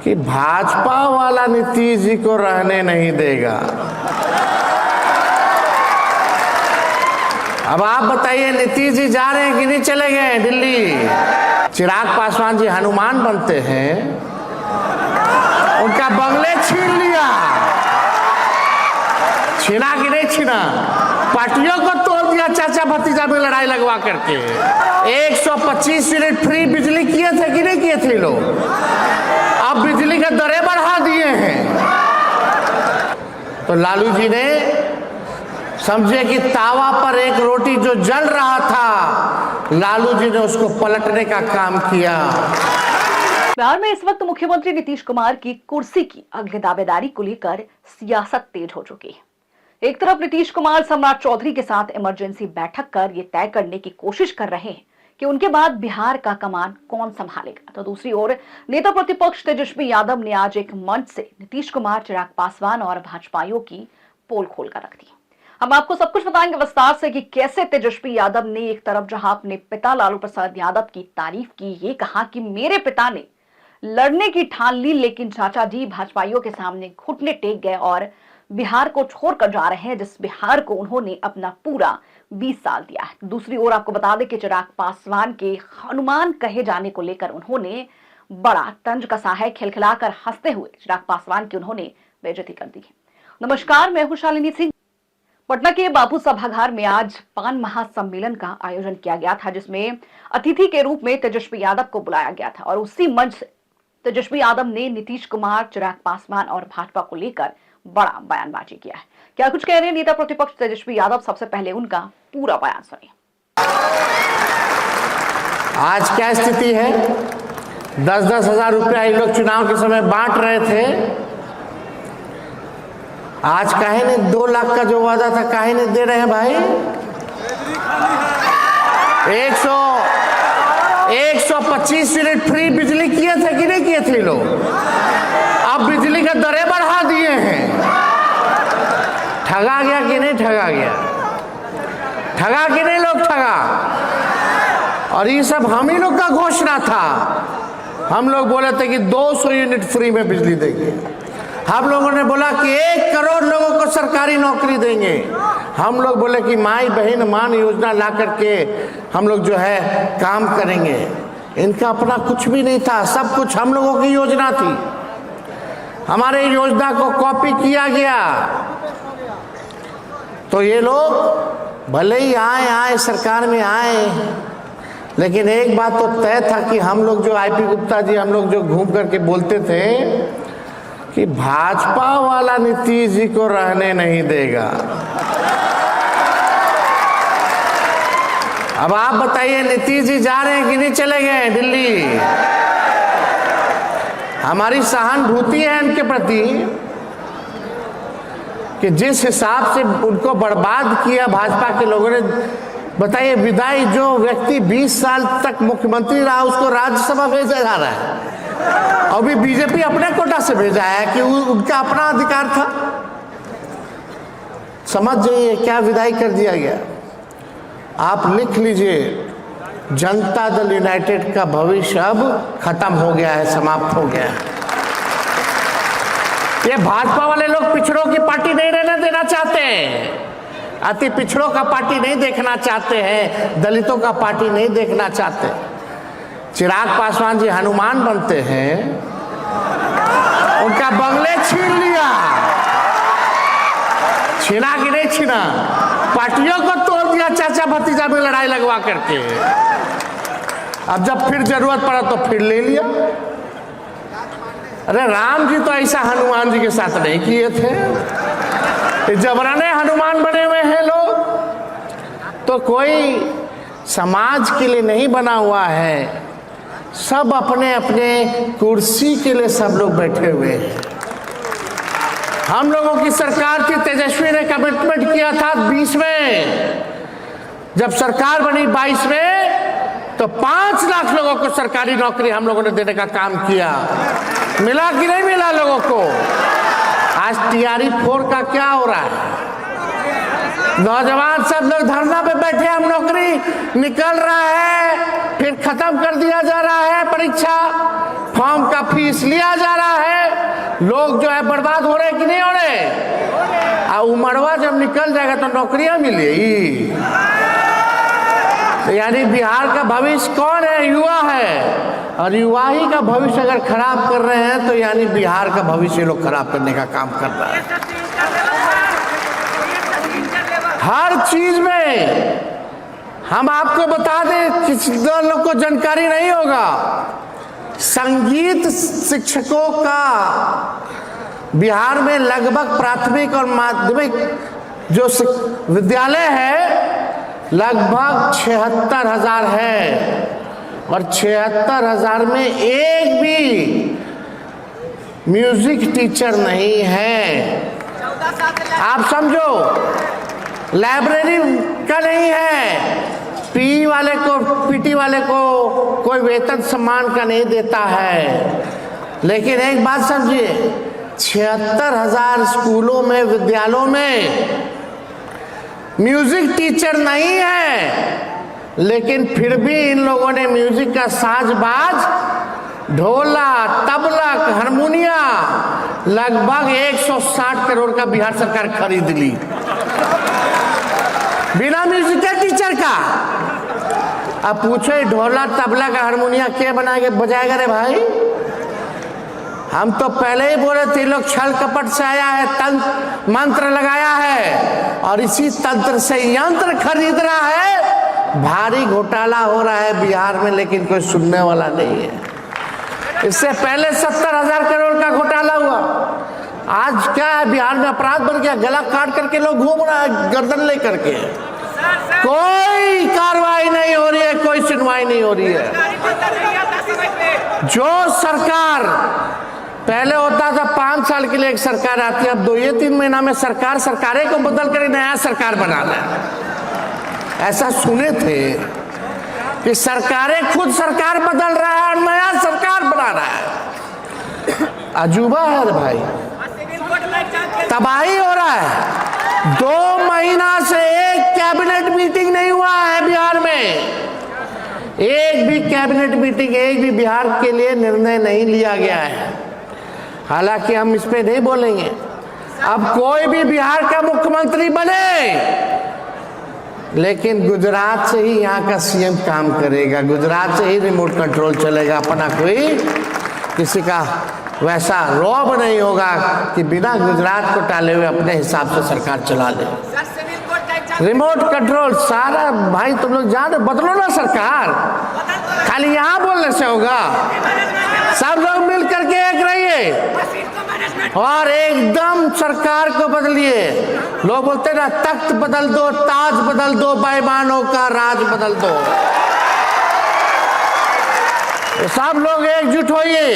कि भाजपा वाला नीतीश जी को रहने नहीं देगा। अब आप बताइए, नीतीश जी जा रहे हैं कि नहीं चले गए दिल्ली? चिराग पासवान जी हनुमान बनते हैं, उनका बंगले छीन लिया। छीना कि नहीं छीना? पार्टियों को तोड़ दिया चाचा भतीजा में लड़ाई लगवा करके। 125 यूनिट फ्री बिजली किए थे कि नहीं किए थे लोग? अब बिजली के दरें बढ़ा दिए हैं। तो लालू जी ने समझे कि तावा पर एक रोटी जो जल रहा था, लालू जी ने उसको पलटने का काम किया। बिहार में इस वक्त मुख्यमंत्री नीतीश कुमार की कुर्सी की अगली दावेदारी को लेकर सियासत तेज हो चुकी है। एक तरफ नीतीश कुमार सम्राट चौधरी के साथ इमरजेंसी बैठक कर ये तय करने की कोशिश कर रहे हैं कि उनके बाद बिहार का कमान कौन संभालेगा, तो दूसरी ओर नेता प्रतिपक्ष तेजस्वी यादव ने आज एक मंच से नीतीश कुमार, चिराग पासवान और भाजपाइयों की पोल खोलकर रख दी। हम आपको सब कुछ बताएंगे विस्तार से कि कैसे तेजस्वी यादव ने एक तरफ जहां अपने पिता लालू प्रसाद यादव की तारीफ की, ये कहा कि मेरे पिता ने लड़ने की ठान ली, लेकिन चाचा जी भाजपाइयों के सामने घुटने टेक गए और बिहार को छोड़कर जा रहे हैं, जिस बिहार को उन्होंने अपना पूरा 20 साल दिया है। दूसरी ओर आपको बता दें कि चिराग पासवान के हनुमान कहे जाने को लेकर उन्होंने बड़ा तंज कसा है। खिलखिलाकर हंसते हुए चिराग पासवान की उन्होंने बेइज्जती कर दी है। नमस्कार, मैं हूं शालिनी सिंह। पटना के बापू सभागार में आज पान महासम्मेलन का आयोजन किया गया था, जिसमें अतिथि के रूप में तेजस्वी यादव को बुलाया गया था और उसी मंच से तेजस्वी यादव ने नीतीश कुमार, चिराग पासवान और भाजपा को लेकर बड़ा बयानबाजी किया है। क्या कुछ कह रहे हैं नेता प्रतिपक्ष तेजस्वी यादव, सबसे पहले उनका पूरा बयान सुनिए। आज क्या स्थिति है? 10-10 हजार रुपया ये लोग चुनाव के समय बांट रहे थे। आज काहे ने 2 लाख का जो वादा था काहे नहीं दे रहे हैं भाई? 125 यूनिट फ्री बिजली किए थे कि नहीं किए थे लोग? अब बिजली के दरें बढ़ा दिए हैं। ठगा गया कि नहीं ठगा गया? ठगा कि नहीं लोग ठगा? और ये सब हम ही लोग का घोषणा था। हम लोग बोले थे कि 200 यूनिट फ्री में बिजली देंगे। हम लोगों ने बोला कि 1 करोड़ लोगों को सरकारी नौकरी देंगे। हम लोग बोले कि माई बहन मान योजना ला करके हम लोग जो है काम करेंगे। इनका अपना कुछ भी नहीं था, सब कुछ हम लोगों की योजना थी। हमारे योजना को कॉपी किया गया। तो ये लोग भले ही आए सरकार में आए, लेकिन एक बात तो तय था कि हम लोग जो आईपी गुप्ता जी हम लोग जो घूम करके बोलते थे कि भाजपा वाला नीतीश जी को रहने नहीं देगा। अब आप बताइए, नीतीश जी जा रहे हैं कि नहीं चले गए दिल्ली? हमारी सहानुभूति है इनके प्रति कि जिस हिसाब से उनको बर्बाद किया भाजपा के लोगों ने। बताइए, विदाई जो व्यक्ति 20 साल तक मुख्यमंत्री रहा उसको राज्यसभा भेजा जा रहा है। अभी बीजेपी अपने कोटा से भेजा है कि उनका अपना अधिकार था। समझ जाइए क्या विदाई कर दिया गया। आप लिख लीजिए, जनता दल यूनाइटेड का भविष्य अब खत्म हो गया है, समाप्त हो गया है। ये भाजपा वाले लोग पिछड़ों की पार्टी नहीं रहने देना चाहते हैं, अति पिछड़ों का पार्टी नहीं देखना चाहते हैं, दलितों का पार्टी नहीं देखना चाहते। चिराग पासवान जी हनुमान बनते हैं, उनका बंगले छीन लिया। छीना कि नहीं छीना? पार्टियों को तोड़ दिया चाचा भतीजा में लड़ाई लगवा करके। अब जब फिर जरूरत पड़ा तो फिर ले लिया। अरे राम जी तो ऐसा हनुमान जी के साथ नहीं किए थे। जबरने हनुमान बने हुए हैं लोग। तो कोई समाज के लिए नहीं बना हुआ है, सब अपने अपने कुर्सी के लिए सब लोग बैठे हुए हैं। हम लोगों की सरकार थी, तेजस्वी ने कमिटमेंट किया था 20 में, जब सरकार बनी 22 में तो 5 लाख लोगों को सरकारी नौकरी हम लोगों ने देने का काम किया। मिला कि नहीं मिला लोगों को? आज टीआरई 4 का क्या हो रहा है? नौजवान सब लोग धरना पे बैठे, हम नौकरी निकल रहा है, फिर खत्म कर दिया जा रहा है परीक्षा, फॉर्म का फीस लिया जा रहा है। लोग जो है बर्बाद हो रहे कि नहीं हो रहे। और उमरवा जब निकल जाएगा तो नौकरियां मिलेगी। तो यानी बिहार का भविष्य कौन है? युवा है। और युवा ही का भविष्य अगर खराब कर रहे हैं तो यानी बिहार का भविष्य लोग खराब करने का काम कर रहा है। हर चीज में हम आपको बता दें, किसी लोग को जानकारी नहीं होगा, संगीत शिक्षकों का बिहार में लगभग प्राथमिक और माध्यमिक जो विद्यालय है लगभग 76,000 है। और 76,000 में एक भी म्यूजिक टीचर नहीं है। आप समझो, लाइब्रेरी का नहीं है, पीटी वाले को कोई वेतन सम्मान का नहीं देता है। लेकिन एक बात समझिए, 76,000 स्कूलों में, विद्यालयों में म्यूजिक टीचर नहीं है, लेकिन फिर भी इन लोगों ने म्यूजिक का साज-बाज, ढोला, तबला, हारमोनिया लगभग 160 करोड़ का बिहार सरकार खरीद ली बिना म्यूजिक के टीचर का। अब पूछो ढोला, तबला का हारमोनिया क्या बनाएगा, बजाएगा रे भाई? हम तो पहले ही बोले थे लोग छल कपट से आया है, तंत्र मंत्र लगाया है और इसी तंत्र से यंत्र खरीद रहा है। भारी घोटाला हो रहा है बिहार में, लेकिन कोई सुनने वाला नहीं है। इससे पहले 70,000 करोड़ का घोटाला हुआ। आज क्या है, बिहार में अपराध बन गया, गला काट करके लोग घूम रहा है गर्दन लेकर के। कोई कार्रवाई नहीं हो रही है, कोई सुनवाई नहीं हो रही है। जो सरकार पहले होता था 5 साल के लिए एक सरकार आती है, अब 2-3 महीना में सरकारें को बदल कर नया सरकार बनाना है। ऐसा सुने थे कि सरकारें खुद सरकार बदल रहा है और नया सरकार बना रहा है। अजूबा है भाई, तबाही हो रहा है। 2 महीना से एक कैबिनेट मीटिंग नहीं हुआ है बिहार में। एक भी कैबिनेट मीटिंग, एक भी बिहार के लिए निर्णय नहीं लिया गया है। हालांकि हम इस पे नहीं बोलेंगे। अब कोई भी बिहार का मुख्यमंत्री बने, लेकिन गुजरात से ही यहाँ का सीएम काम करेगा, गुजरात से ही रिमोट कंट्रोल चलेगा। अपना कोई किसी का वैसा रौब नहीं होगा कि बिना गुजरात को टाले हुए अपने हिसाब से सरकार चला ले। रिमोट कंट्रोल सारा भाई तुम लोग जान, बदलो ना सरकार, खाली यहाँ बोलने से होगा। सब लोग मिल करके एक रहिए और एकदम सरकार को बदलिए। लोग बोलते ना, तख्त बदल दो, ताज बदल दो, बेईमानों का राज बदल दो। सब लोग एकजुट होइए,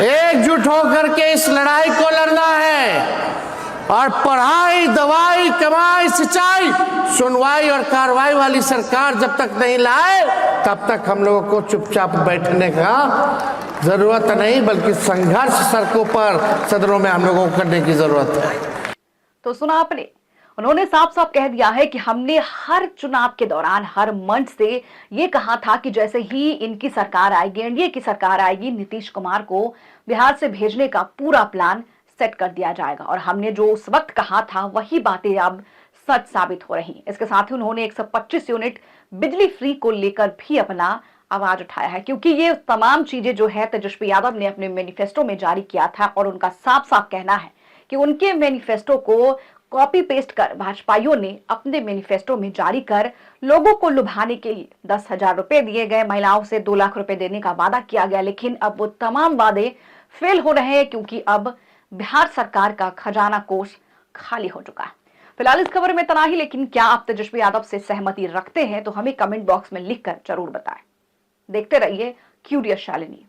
एकजुट होकर के इस लड़ाई को लड़ना है। और पढ़ाई, दवाई, कमाई, सिंचाई, सुनवाई और कार्रवाई वाली सरकार जब तक नहीं लाए तब तक हम लोगों को चुपचाप बैठने का जरूरत नहीं, बल्कि संघर्ष सड़कों पर, सदनों में हम लोगों को करने की जरूरत है। तो सुना आपने, उन्होंने साफ साफ कह दिया है कि हमने हर चुनाव के दौरान हर मंच से ये कहा था कि जैसे ही इनकी सरकार आएगी, एनडीए की सरकार आएगी, नीतीश कुमार को बिहार से भेजने का पूरा प्लान सेट कर दिया जाएगा। और हमने जो उस वक्त कहा था वही बातें अब सच साबित हो रही। इसके साथ ही उन्होंने 125 यूनिट बिजली फ्री को लेकर भी अपना आवाज उठाया है, क्योंकि ये तमाम चीजें जो है तेजस्वी यादव ने अपने मैनिफेस्टो में जारी किया था और उनका साफ साफ कहना है कि उनके मैनिफेस्टो को कॉपी पेस्ट कर भाजपाइयों ने अपने मैनिफेस्टो में जारी कर लोगों को लुभाने के लिए 10,000 रुपए दिए गए, महिलाओं से 2 लाख रुपए देने का वादा किया गया। लेकिन अब वो तमाम वादे फेल हो रहे हैं, क्योंकि अब बिहार सरकार का खजाना कोष खाली हो चुका है। फिलहाल इस खबर में इतना ही, लेकिन क्या आप तेजस्वी यादव से सहमति रखते हैं तो हमें कमेंट बॉक्स में लिखकर जरूर बताएं। देखते रहिए क्यूरियस शालिनी।